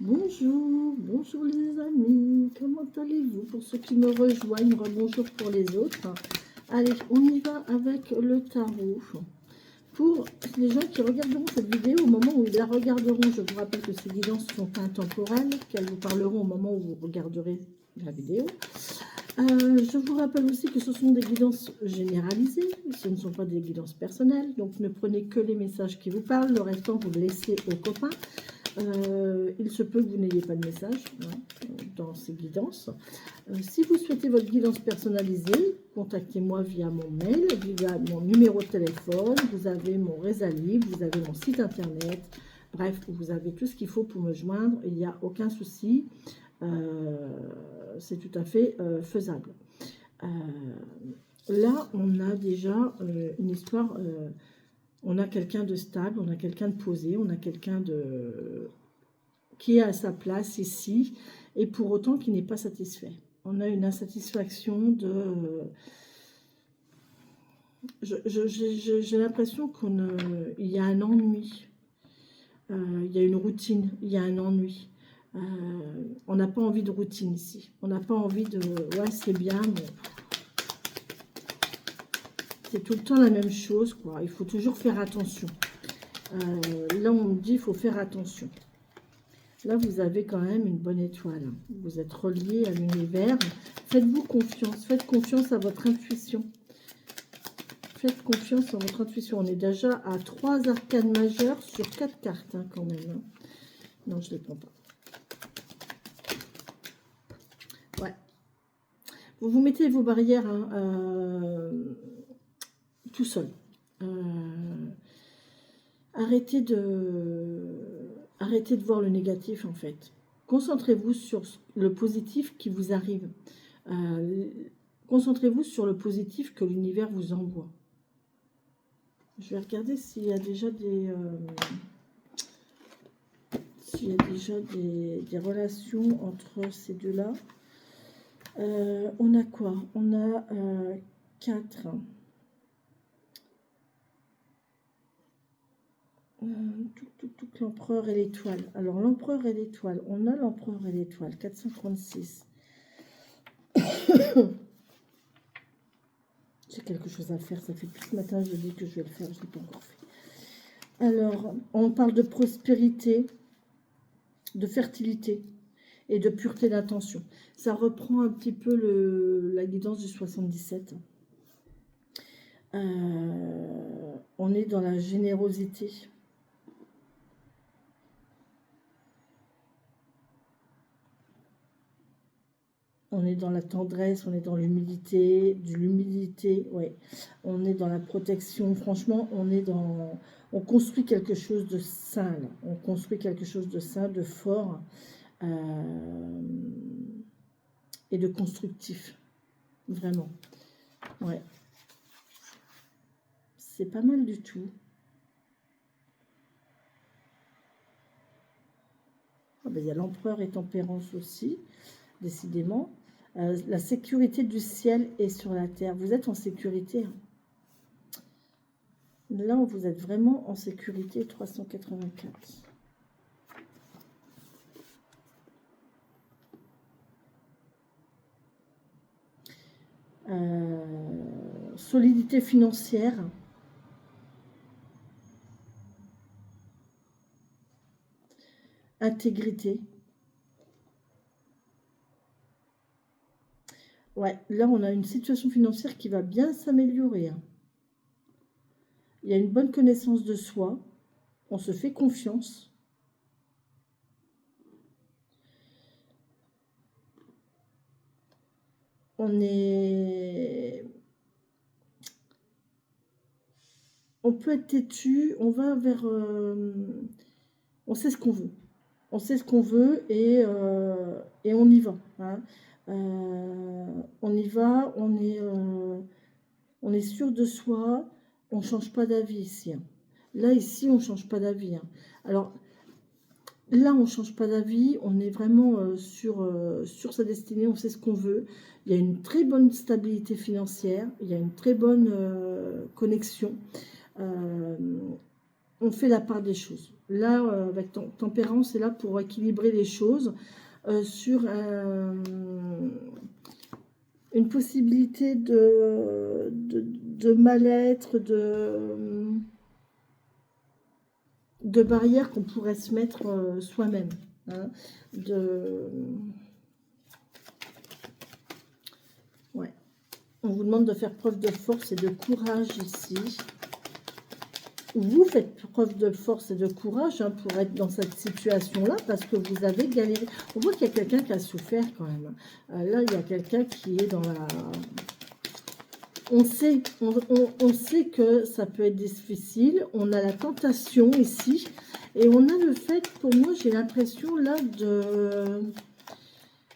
Bonjour les amis, comment allez-vous? Pour ceux qui me rejoignent, bonjour pour les autres. Allez, on y va avec le tarot. Pour les gens qui regarderont cette vidéo, au moment où ils la regarderont, je vous rappelle que ces guidances sont intemporelles, qu'elles vous parleront au moment où vous regarderez la vidéo. Je vous rappelle aussi que ce sont des guidances généralisées, ce ne sont pas des guidances personnelles, donc ne prenez que les messages qui vous parlent, le restant vous le laissez aux copains. Il se peut que vous n'ayez pas de message dans ces guidances. Si vous souhaitez votre guidance personnalisée, contactez-moi via mon mail, via mon numéro de téléphone, vous avez mon réseau libre, vous avez mon site internet, bref, vous avez tout ce qu'il faut pour me joindre, il n'y a aucun souci, c'est tout à fait faisable. Là, on a déjà une histoire... on a quelqu'un de stable, on a quelqu'un de posé, on a quelqu'un qui est à sa place ici, et pour autant qui n'est pas satisfait. On a une insatisfaction de... J'ai l'impression qu'il y a un ennui, il y a une routine, il y a un ennui. On n'a pas envie de routine ici. On n'a pas envie de... Ouais, c'est bien, mais... c'est tout le temps la même chose, quoi. Il faut toujours faire attention. Là, on me dit qu'il faut faire attention. Là, vous avez quand même une bonne étoile. Vous êtes relié à l'univers. Faites-vous confiance. Faites confiance à votre intuition. Faites confiance à votre intuition. On est déjà à 3 arcanes majeures sur 4 cartes, hein, quand même. Non, je ne les prends pas. Ouais. Vous vous mettez vos barrières tout seul. Arrêtez de voir le négatif, en fait. Concentrez-vous sur le positif qui vous arrive. Concentrez-vous sur le positif que l'univers vous envoie. Je vais regarder s'il y a déjà des... des relations entre ces deux-là. On a quoi? On a 4... l'empereur et l'étoile. Alors, l'empereur et l'étoile. On a l'empereur et l'étoile. 436. J'ai quelque chose à faire. Ça fait depuis ce matin, je dis que je vais le faire. Je ne l'ai pas encore fait. Alors, on parle de prospérité, de fertilité et de pureté d'intention. Ça reprend un petit peu la guidance du 77. On est dans la générosité. On est dans la tendresse, on est dans l'humilité, ouais. On est dans la protection. Franchement, on construit quelque chose de sain, là. On construit quelque chose de sain, de fort et de constructif. Vraiment. Ouais. C'est pas mal du tout. Ah ben, il y a l'empereur et tempérance aussi, décidément. La sécurité du ciel est sur la terre. Vous êtes en sécurité. Hein. Là, vous êtes vraiment en sécurité. 384. Solidité financière. Intégrité. Ouais, là, on a une situation financière qui va bien s'améliorer. Hein. Il y a une bonne connaissance de soi. On se fait confiance. On peut être têtu. On va vers... on sait ce qu'on veut. On sait ce qu'on veut et on y va. Hein. On y va, on est sûr de soi, on ne change pas d'avis ici. Hein. Là, ici, on ne change pas d'avis. Hein. Alors, là, on ne change pas d'avis, on est vraiment sur sa destinée, on sait ce qu'on veut. Il y a une très bonne stabilité financière, il y a une très bonne connexion. on fait la part des choses. Là, avec tempérance, c'est là pour équilibrer les choses sur une possibilité de mal-être, de barrières qu'on pourrait se mettre soi-même. Hein, ouais. On vous demande de faire preuve de force et de courage ici. Vous faites preuve de force et de courage pour être dans cette situation-là, parce que vous avez galéré. On voit qu'il y a quelqu'un qui a souffert quand même. Là, il y a quelqu'un qui est dans la... On sait que ça peut être difficile. On a la tentation ici. Et on a le fait, pour moi, j'ai l'impression là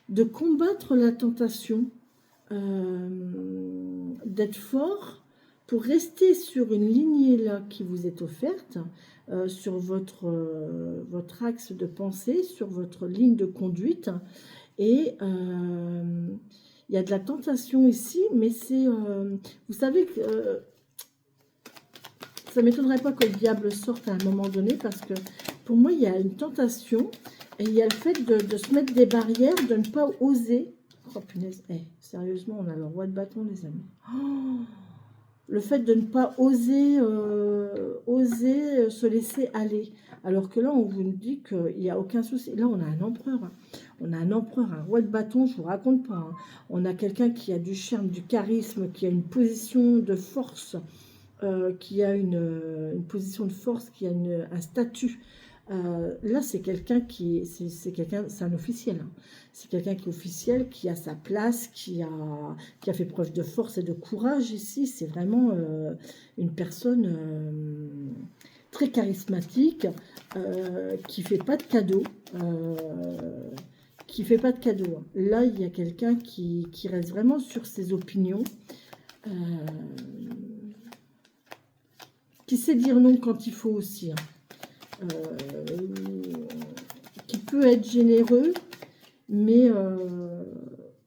de combattre la tentation. D'être fort pour rester sur une lignée là qui vous est offerte, sur votre axe de pensée, sur votre ligne de conduite. Et il y a de la tentation ici, mais c'est... vous savez que ça ne m'étonnerait pas que le diable sorte à un moment donné, parce que pour moi, il y a une tentation, et il y a le fait de se mettre des barrières, de ne pas oser. Oh punaise, sérieusement, on a le roi de bâton, les amis. Oh, le fait de ne pas oser, se laisser aller. Alors que là, on vous dit qu'il n'y a aucun souci. Là, on a un empereur. Hein. On a un empereur, un roi de bâton, je ne vous raconte pas. Hein. On a quelqu'un qui a du charme, du charisme, qui a une position de force, qui a une position de force, qui a un statut. Là, c'est quelqu'un qui, c'est un officiel. Hein. C'est quelqu'un qui est officiel, qui a sa place, qui a fait preuve de force et de courage ici. C'est vraiment une personne très charismatique, qui fait pas de cadeaux. Qui fait pas de cadeaux. Hein. Là, il y a quelqu'un qui reste vraiment sur ses opinions. Qui sait dire non quand il faut aussi. Hein. Qui peut être généreux, mais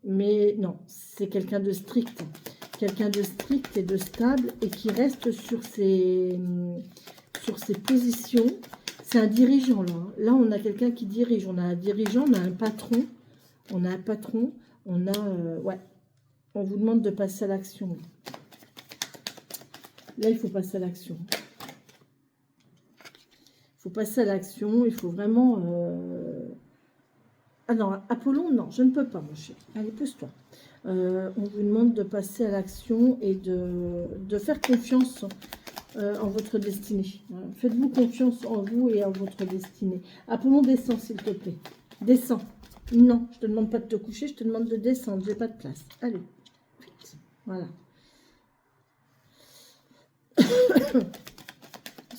non, c'est quelqu'un de strict. Quelqu'un de strict et de stable, et qui reste sur ses positions. C'est un dirigeant, là. Là, on a quelqu'un qui dirige. On a un dirigeant, on a un patron. On a un patron. On a... ouais. On vous demande de passer à l'action. Là, il faut passer à l'action. Il faut passer à l'action, il faut vraiment... Ah non, Apollon, non, je ne peux pas, mon cher. Allez, pousse-toi. On vous demande de passer à l'action et de faire confiance en votre destinée. Faites-vous confiance en vous et en votre destinée. Apollon, descends, s'il te plaît. Descends. Non, je ne te demande pas de te coucher, je te demande de descendre. Je n'ai pas de place. Allez, vite. Voilà.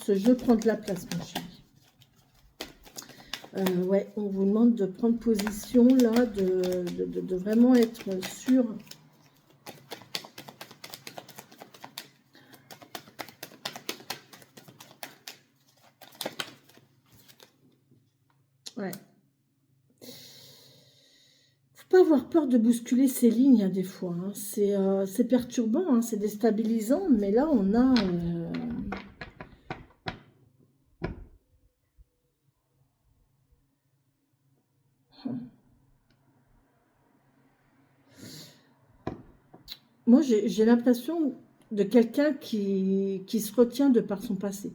Ce jeu prend de la place, mon chéri. Ouais, on vous demande de prendre position là, de vraiment être sûr. Ouais. Faut pas avoir peur de bousculer ces lignes, hein, des fois. Hein. C'est perturbant, hein, c'est déstabilisant, mais là on a... Moi, j'ai l'impression de quelqu'un qui se retient de par son passé,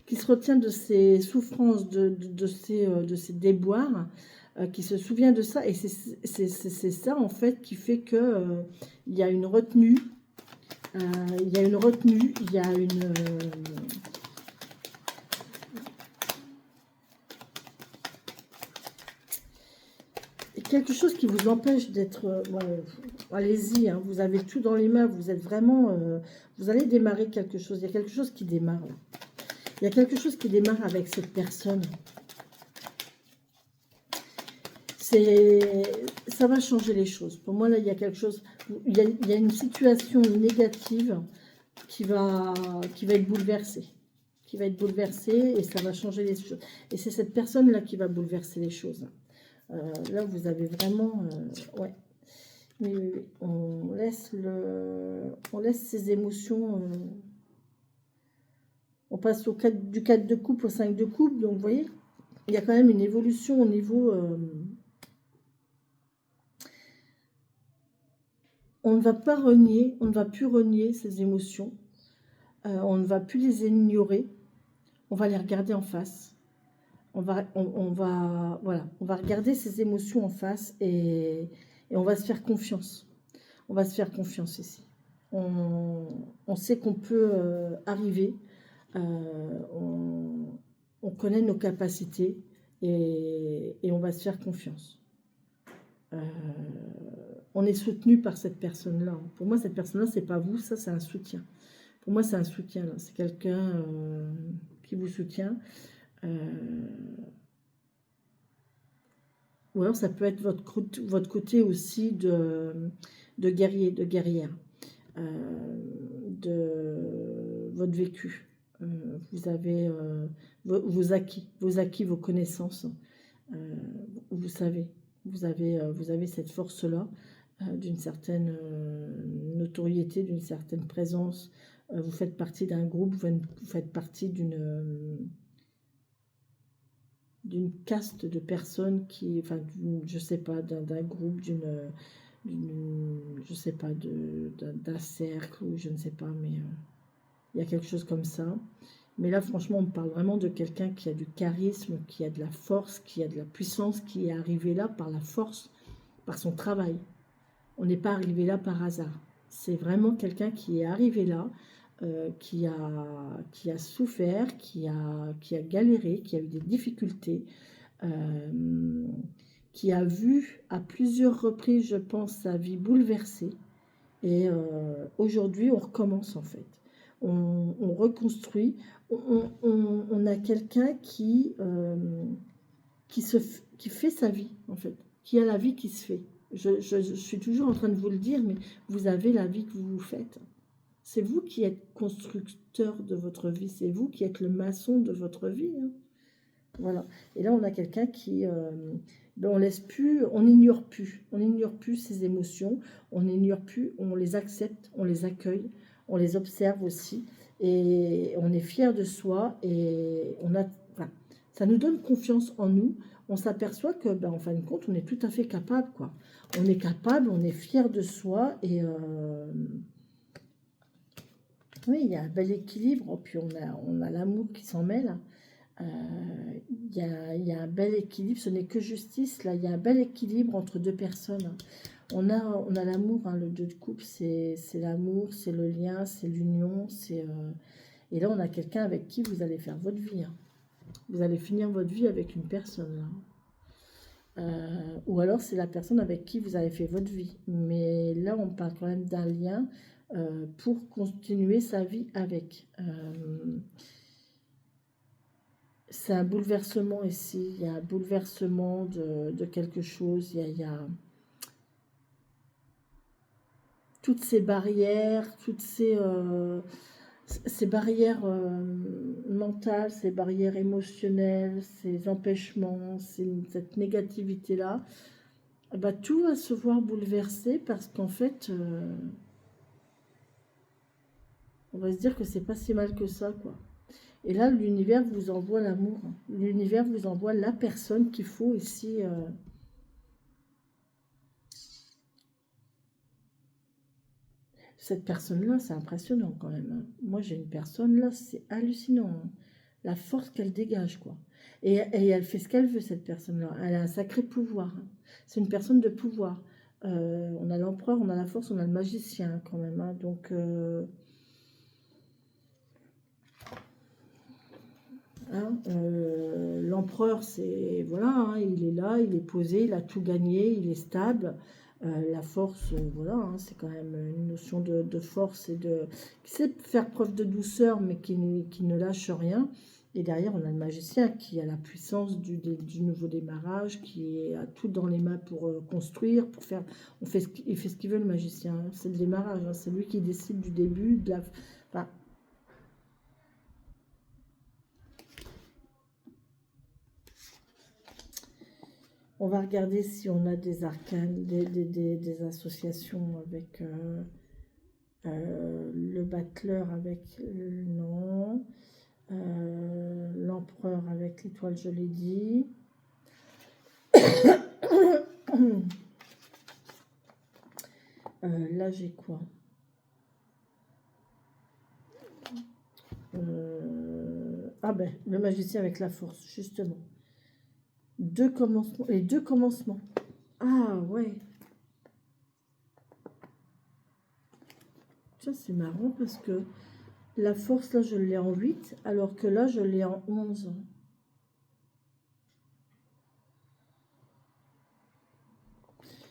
qui se retient de ses souffrances, de ses déboires, qui se souvient de ça. Et c'est ça, en fait, qui fait que il y a une retenue, il y a une retenue, il y a une... quelque chose qui vous empêche d'être... allez-y, hein, vous avez tout dans les mains, vous êtes vraiment... vous allez démarrer quelque chose. Il y a quelque chose qui démarre là. Il y a quelque chose qui démarre avec cette personne. Ça va changer les choses. Pour moi, là, il y a quelque chose... Il y a une situation négative qui va être bouleversée. Qui va être bouleversée et ça va changer les choses. Et c'est cette personne-là qui va bouleverser les choses. Là, vous avez vraiment... ouais. Mais on laisse ces émotions... On passe du 4 de coupe au 5 de coupe. Donc, vous voyez, il y a quand même une évolution au niveau... on ne va pas renier, on ne va plus renier ces émotions. On ne va plus les ignorer. On va les regarder en face. Voilà, on va regarder ces émotions en face et on va se faire confiance. On va se faire confiance ici. On sait qu'on peut arriver. On connaît nos capacités et on va se faire confiance. On est soutenu par cette personne-là. Pour moi, cette personne-là, c'est pas vous, ça, c'est un soutien. Pour moi, c'est un soutien. C'est quelqu'un qui vous soutient. Ou alors, ça peut être votre côté aussi de guerrier, de guerrière, de votre vécu. Vous avez vos acquis, vos connaissances. Vous savez, vous avez cette force-là, d'une certaine notoriété, d'une certaine présence. Vous faites partie d'un groupe, vous faites partie d'une caste de personnes qui, enfin, je sais pas, d'un groupe, je sais pas, d'un cercle, ou je ne sais pas, mais il y a quelque chose comme ça. Mais là, franchement, on parle vraiment de quelqu'un qui a du charisme, qui a de la force, qui a de la puissance, qui est arrivé là par la force, par son travail. On n'est pas arrivé là par hasard. C'est vraiment quelqu'un qui est arrivé là, qui a souffert, qui a galéré, qui a eu des difficultés, qui a vu à plusieurs reprises, je pense, sa vie bouleversée. Et aujourd'hui, on recommence en fait. On reconstruit. On a quelqu'un qui fait sa vie, en fait. Qui a la vie qui se fait. Je suis toujours en train de vous le dire, mais vous avez la vie que vous vous faites. C'est vous qui êtes constructeur de votre vie. C'est vous qui êtes le maçon de votre vie. Hein. Voilà. Et là, on a quelqu'un qui... on laisse plus, on n'ignore plus ses émotions, on n'ignore plus, on les accepte, on les accueille, on les observe aussi, et on est fier de soi, et enfin, ça nous donne confiance en nous. On s'aperçoit que, ben, en fin de compte, on est tout à fait capable, quoi. On est capable, on est fier de soi, et oui, il y a un bel équilibre, puis on a l'amour qui s'en mêle. Il y a un bel équilibre, ce n'est que justice, là, il y a un bel équilibre entre deux personnes. On a l'amour, hein, le 2 de coupe, c'est l'amour, c'est le lien, c'est l'union, et là, on a quelqu'un avec qui vous allez faire votre vie. Hein. Vous allez finir votre vie avec une personne. Ou alors, c'est la personne avec qui vous avez fait votre vie. Mais là, on parle quand même d'un lien pour continuer sa vie avec. C'est un bouleversement ici, il y a un bouleversement de quelque chose, il y a toutes ces barrières, toutes ces barrières mentales, ces barrières émotionnelles, ces empêchements, cette négativité-là, bah, tout va se voir bouleversé parce qu'en fait, on va se dire que c'est pas si mal que ça, quoi. Et là, l'univers vous envoie l'amour. L'univers vous envoie la personne qu'il faut ici. Cette personne-là, c'est impressionnant quand même. Hein. Moi, j'ai une personne là, c'est hallucinant. Hein. La force qu'elle dégage, quoi. Et elle fait ce qu'elle veut, cette personne-là. Elle a un sacré pouvoir. Hein. C'est une personne de pouvoir. On a l'empereur, on a la force, on a le magicien quand même. Hein. Donc... Hein, l'empereur, c'est voilà, hein, il est là, il est posé, il a tout gagné, il est stable. La force, voilà, hein, c'est quand même une notion de force et qui sait faire preuve de douceur, mais qui ne lâche rien. Et derrière, on a le magicien qui a la puissance du nouveau démarrage, qui a tout dans les mains pour construire, pour faire. Il fait ce qu'il veut, le magicien. Hein, c'est le démarrage, hein, c'est lui qui décide du début, de la. Enfin, on va regarder si on a des arcanes, des associations avec le battleur, avec non. L'empereur avec l'étoile, je l'ai dit. Là, j'ai quoi? Ah ben, le magicien avec la force, justement. Deux commencements, les deux commencements. Ah ouais. Ça, c'est marrant parce que la force, là, je l'ai en 8, alors que là, je l'ai en 11.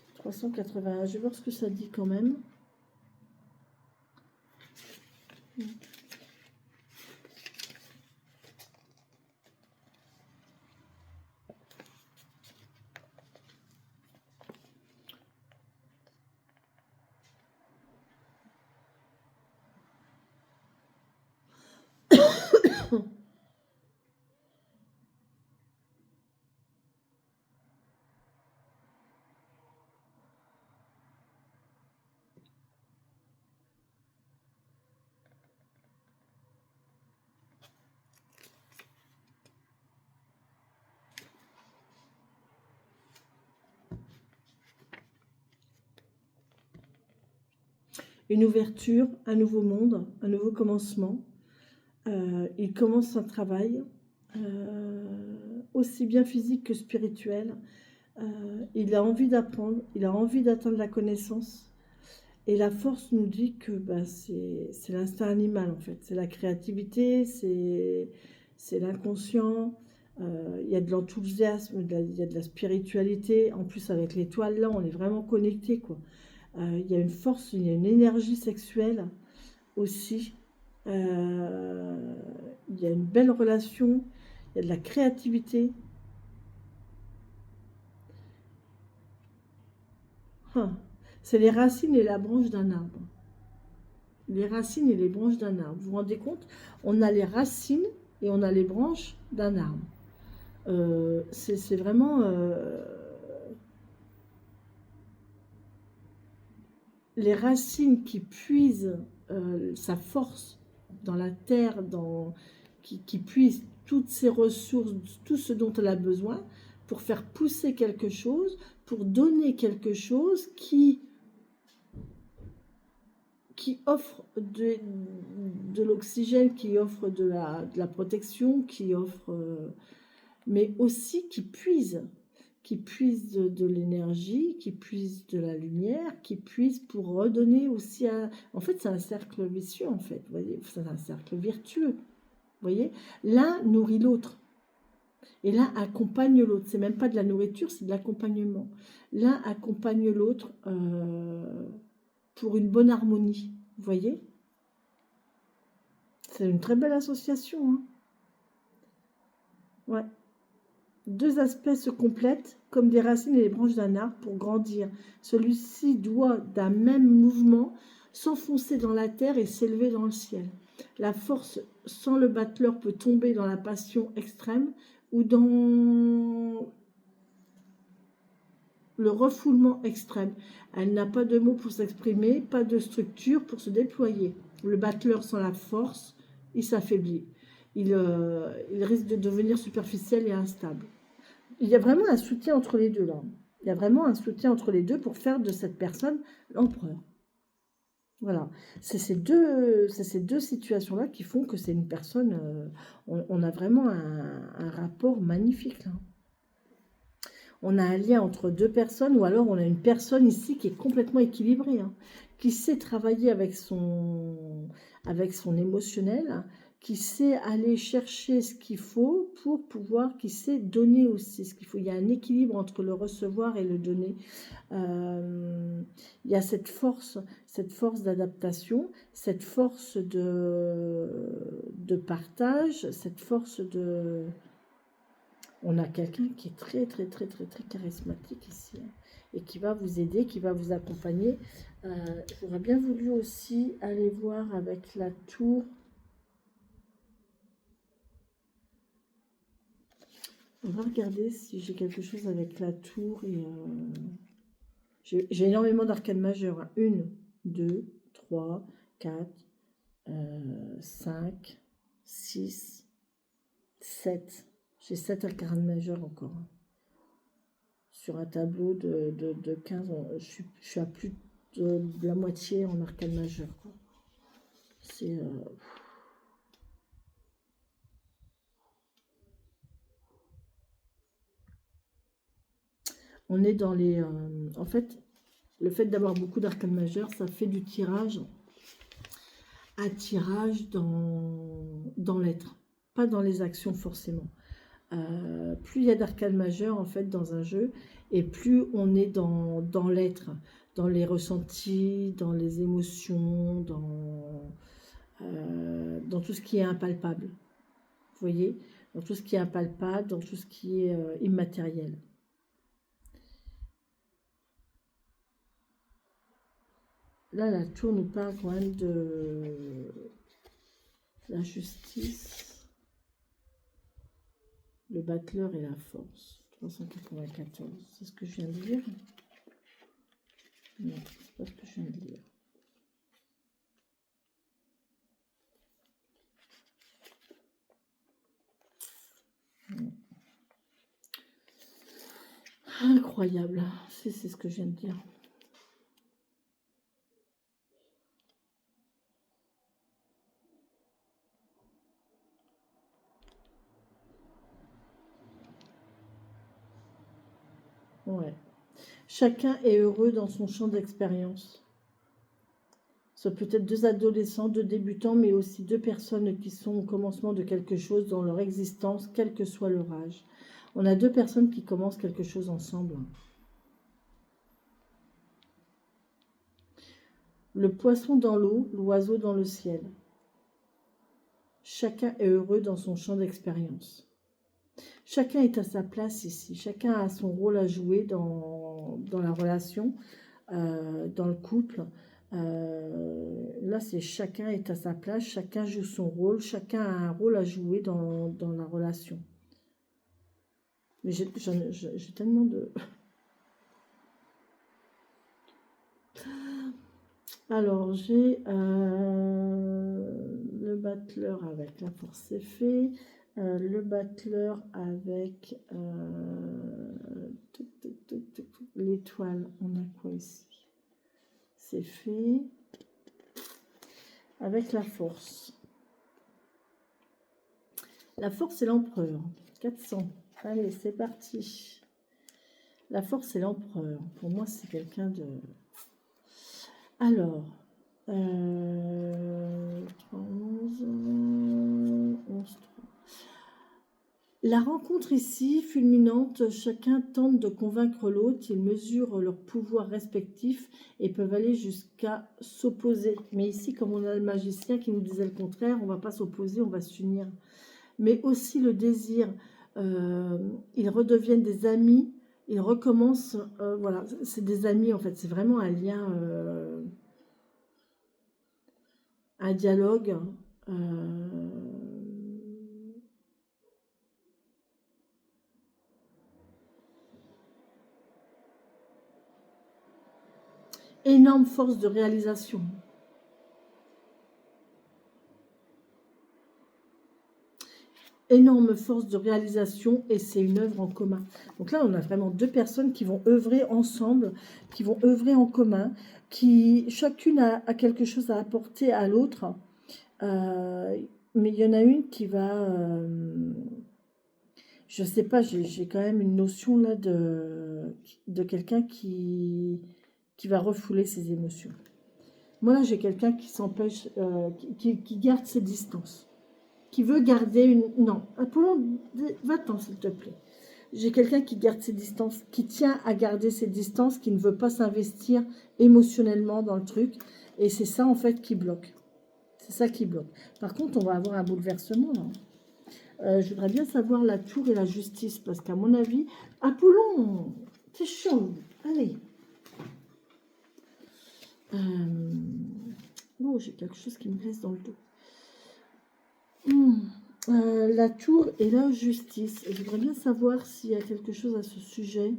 « 381, je vais voir ce que ça dit quand même. Une ouverture, un nouveau monde, un nouveau commencement. Il commence un travail, aussi bien physique que spirituel. Il a envie d'apprendre, il a envie d'atteindre la connaissance. Et la force nous dit que bah, c'est l'instinct animal, en fait. C'est la créativité, c'est l'inconscient. Il y a de l'enthousiasme, il y a de la spiritualité. En plus, avec l'étoile, là, on est vraiment connecté, quoi. Il y a une force, il y a une énergie sexuelle aussi. Il y a une belle relation, il y a de la créativité. Ah, c'est les racines et la branche d'un arbre. Les racines et les branches d'un arbre. Vous vous rendez compte? On a les racines et on a les branches d'un arbre. C'est vraiment les racines qui puisent sa force dans la terre, qui puisent toutes ses ressources, tout ce dont elle a besoin pour faire pousser quelque chose, pour donner quelque chose qui offre de l'oxygène, qui offre de la protection, qui offre, mais aussi qui puise de l'énergie, qui puise de la lumière, qui puise pour redonner aussi à... En fait, c'est un cercle vicieux, en fait, vous voyez, c'est un cercle vertueux, vous voyez. L'un nourrit l'autre, et l'un accompagne l'autre. C'est même pas de la nourriture, c'est de l'accompagnement. L'un accompagne l'autre pour une bonne harmonie, vous voyez. C'est une très belle association, hein. Ouais. Deux aspects se complètent comme des racines et les branches d'un arbre pour grandir. Celui-ci doit d'un même mouvement s'enfoncer dans la terre et s'élever dans le ciel. La force sans le battleur peut tomber dans la passion extrême ou dans le refoulement extrême. Elle n'a pas de mots pour s'exprimer, pas de structure pour se déployer. Le battleur sans la force, il s'affaiblit. Il risque de devenir superficiel et instable. Il y a vraiment un soutien entre les deux là. Il y a vraiment un soutien entre les deux pour faire de cette personne l'empereur. Voilà. C'est ces deux situations-là qui font que c'est une personne... on a vraiment un rapport magnifique là. On a un lien entre deux personnes ou alors on a une personne ici qui est complètement équilibrée, hein, qui sait travailler avec son émotionnel, qui sait aller chercher ce qu'il faut pour pouvoir, qui sait donner aussi ce qu'il faut. Il y a un équilibre entre le recevoir et le donner. Il y a cette force d'adaptation, cette force de partage, cette force de... On a quelqu'un qui est très, très, très, très, très charismatique ici, hein, et qui va vous aider, qui va vous accompagner. J'aurais bien voulu aussi aller voir avec la tour. On va regarder si j'ai quelque chose avec la tour. Et j'ai énormément d'arcanes majeures. Hein. 1, 2, 3, 4, 5, 6, 7. J'ai 7 arcanes majeures encore. Sur un tableau de 15, je suis à plus de la moitié en arcane majeure. C'est... on est dans les... en fait, le fait d'avoir beaucoup d'arcanes majeures, ça fait du tirage à tirage dans l'être, pas dans les actions forcément. Plus il y a d'arcanes majeures en fait dans un jeu, et plus on est dans l'être, dans les ressentis, dans les émotions, dans tout ce qui est impalpable. Vous voyez, dans tout ce qui est impalpable, dans tout ce qui est immatériel. Là, la tour nous parle quand même de la justice, le battleur et la force. 394, c'est ce que je viens de lire? Non, c'est pas ce que je viens de lire. Non. Incroyable, c'est ce que je viens de dire. Ouais. Chacun est heureux dans son champ d'expérience. Ce peut être deux adolescents, deux débutants, mais aussi deux personnes qui sont au commencement de quelque chose dans leur existence, quel que soit leur âge. On a deux personnes qui commencent quelque chose ensemble. Le poisson dans l'eau, l'oiseau dans le ciel. Chacun est heureux dans son champ d'expérience. Chacun est à sa place ici. Chacun a son rôle à jouer dans la relation, dans le couple. Là, c'est chacun est à sa place, chacun joue son rôle, chacun a un rôle à jouer dans la relation. Mais j'ai tellement de... Alors, j'ai le battleur avec la force, c'est fait. Le battleur avec l'étoile, on a quoi ici? C'est fait. Avec la force. La force, c'est l'empereur. 400. Allez, c'est parti. La force, c'est l'empereur. Pour moi, c'est quelqu'un de... Alors, 11, 11, 3. La rencontre ici, fulminante, chacun tente de convaincre l'autre, ils mesurent leurs pouvoirs respectifs et peuvent aller jusqu'à s'opposer. Mais ici, comme on a le magicien qui nous disait le contraire, on ne va pas s'opposer, on va s'unir. Mais aussi le désir, ils redeviennent des amis, ils recommencent, voilà, c'est des amis en fait, c'est vraiment un lien, un dialogue. Énorme force de réalisation. Énorme force de réalisation et c'est une œuvre en commun. Donc là, on a vraiment deux personnes qui vont œuvrer ensemble, qui vont œuvrer en commun, qui chacune a quelque chose à apporter à l'autre. Mais il y en a une qui va... je sais pas, j'ai quand même une notion là de quelqu'un qui va refouler ses émotions. Moi, là, j'ai quelqu'un qui s'empêche, qui garde ses distances. Qui veut garder une... Non, Apollon, va-t'en s'il te plaît. J'ai quelqu'un qui garde ses distances, qui tient à garder ses distances, qui ne veut pas s'investir émotionnellement dans le truc. Et c'est ça, en fait, qui bloque. C'est ça qui bloque. Par contre, on va avoir un bouleversement, là. Je voudrais bien savoir la tour et la justice, parce qu'à mon avis... Apollon, t'es chaud. Allez. Oh, j'ai quelque chose qui me reste dans le dos. La tour et la justice. Je voudrais bien savoir s'il y a quelque chose à ce sujet.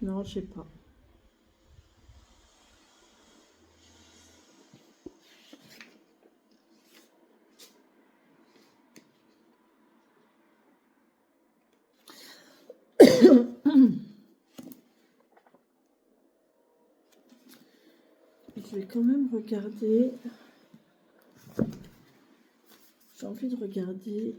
Non, je sais pas. Je vais quand même regarder. J'ai envie de regarder.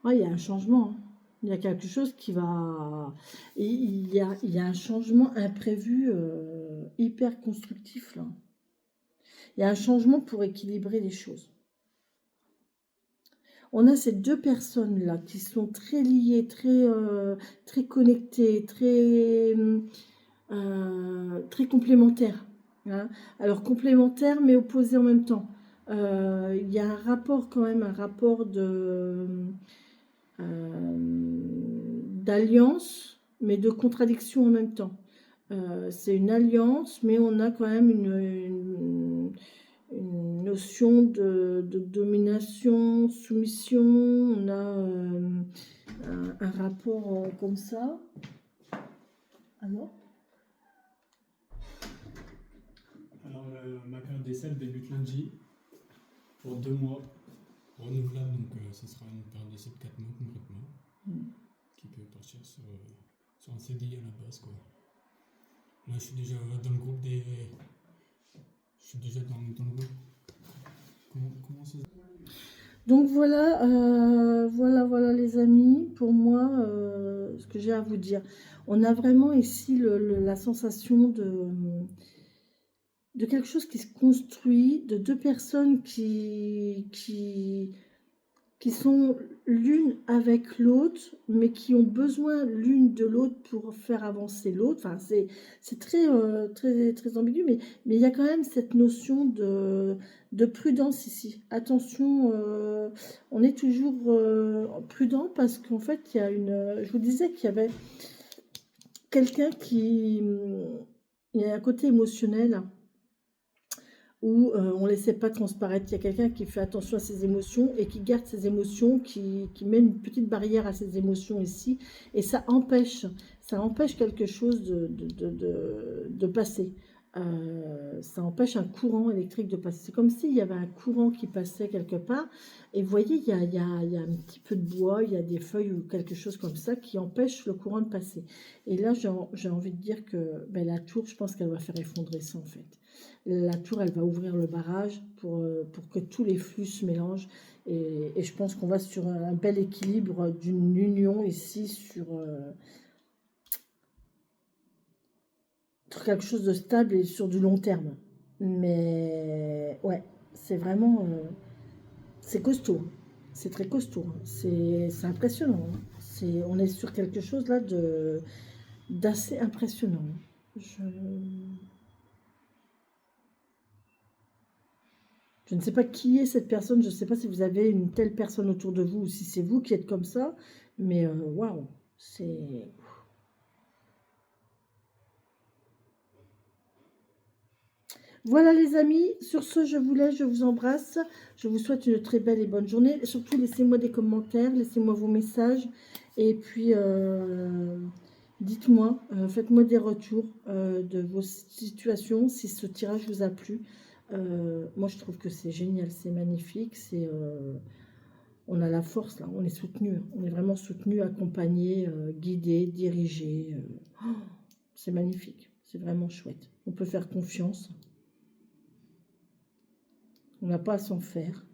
Ah, il y a un changement. Hein. Il y a quelque chose qui va. Il y a un changement imprévu hyper constructif là. Il y a un changement pour équilibrer les choses. On a ces deux personnes-là qui sont très liées, très connectées, très complémentaires. Hein. Alors complémentaires mais opposés en même temps. Il y a un rapport quand même, un rapport d'alliance, mais de contradiction en même temps. C'est une alliance, mais on a quand même une notion de domination, soumission, on a un rapport comme ça. Alors, ma période d'essai débute lundi pour 2 mois, renouvelable, donc ce sera une période d'essai de 4 mois concrètement, qui peut partir sur un CDI à la base, quoi. Là, je suis déjà dans le groupe des... Je suis déjà dans le groupe. Comment ça se... Donc voilà, voilà les amis, pour moi, ce que j'ai à vous dire. On a vraiment ici la sensation de quelque chose qui se construit, de deux personnes qui sont l'une avec l'autre, mais qui ont besoin l'une de l'autre pour faire avancer l'autre. Enfin, c'est très ambigu, mais il y a quand même cette notion de prudence ici. Attention, on est toujours prudent parce qu'en fait, il y a je vous disais qu'il y avait quelqu'un il y a un côté émotionnel où on ne laissait pas transparaître. Il y a quelqu'un qui fait attention à ses émotions et qui garde ses émotions, qui met une petite barrière à ses émotions ici. Et ça empêche quelque chose de passer. Ça empêche un courant électrique de passer. C'est comme s'il y avait un courant qui passait quelque part. Et vous voyez, il y a un petit peu de bois, il y a des feuilles ou quelque chose comme ça qui empêche le courant de passer. Et là, j'ai envie de dire que la tour, je pense qu'elle va faire effondrer ça en fait. La tour, elle va ouvrir le barrage pour que tous les flux se mélangent. Et je pense qu'on va sur un bel équilibre d'une union ici sur quelque chose de stable et sur du long terme. Mais ouais, c'est vraiment... c'est costaud. C'est très costaud. C'est impressionnant. On est sur quelque chose là d'assez impressionnant. Je ne sais pas qui est cette personne, je ne sais pas si vous avez une telle personne autour de vous ou si c'est vous qui êtes comme ça, mais waouh, c'est... Voilà les amis, sur ce je vous laisse, je vous embrasse, je vous souhaite une très belle et bonne journée. Et surtout laissez-moi des commentaires, laissez-moi vos messages et puis dites-moi, faites-moi des retours de vos situations, si ce tirage vous a plu. Moi je trouve que c'est génial, c'est magnifique, on a la force là, on est soutenu, on est vraiment soutenu, accompagné, guidé, dirigé. C'est magnifique, c'est vraiment chouette. On peut faire confiance. On n'a pas à s'en faire.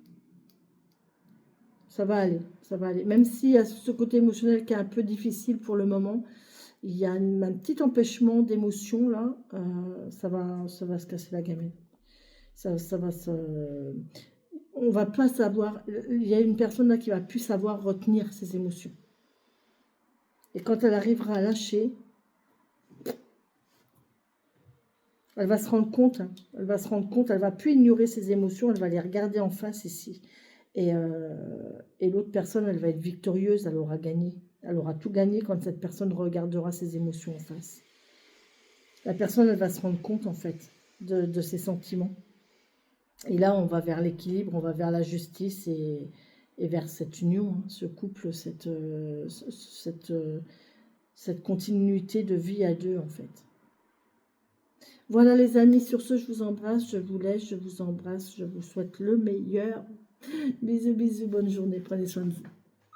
Ça va aller, ça va aller. Même s'il y a ce côté émotionnel qui est un peu difficile pour le moment, il y a un petit empêchement d'émotion là, ça va se casser la gamelle. Ça va se... On va pas savoir... Il y a une personne là qui va plus savoir retenir ses émotions. Et quand elle arrivera à lâcher, elle va se rendre compte, hein, elle va plus ignorer ses émotions, elle va les regarder en face ici. Et l'autre personne, elle va être victorieuse, elle aura gagné. Elle aura tout gagné quand cette personne regardera ses émotions en face. La personne, elle va se rendre compte, en fait, de ses sentiments. Et là, on va vers l'équilibre, on va vers la justice et vers cette union, hein, ce couple, cette continuité de vie à deux, en fait. Voilà les amis, sur ce, je vous embrasse, je vous laisse, je vous embrasse, je vous souhaite le meilleur. Bisous, bisous, bonne journée, prenez soin de vous.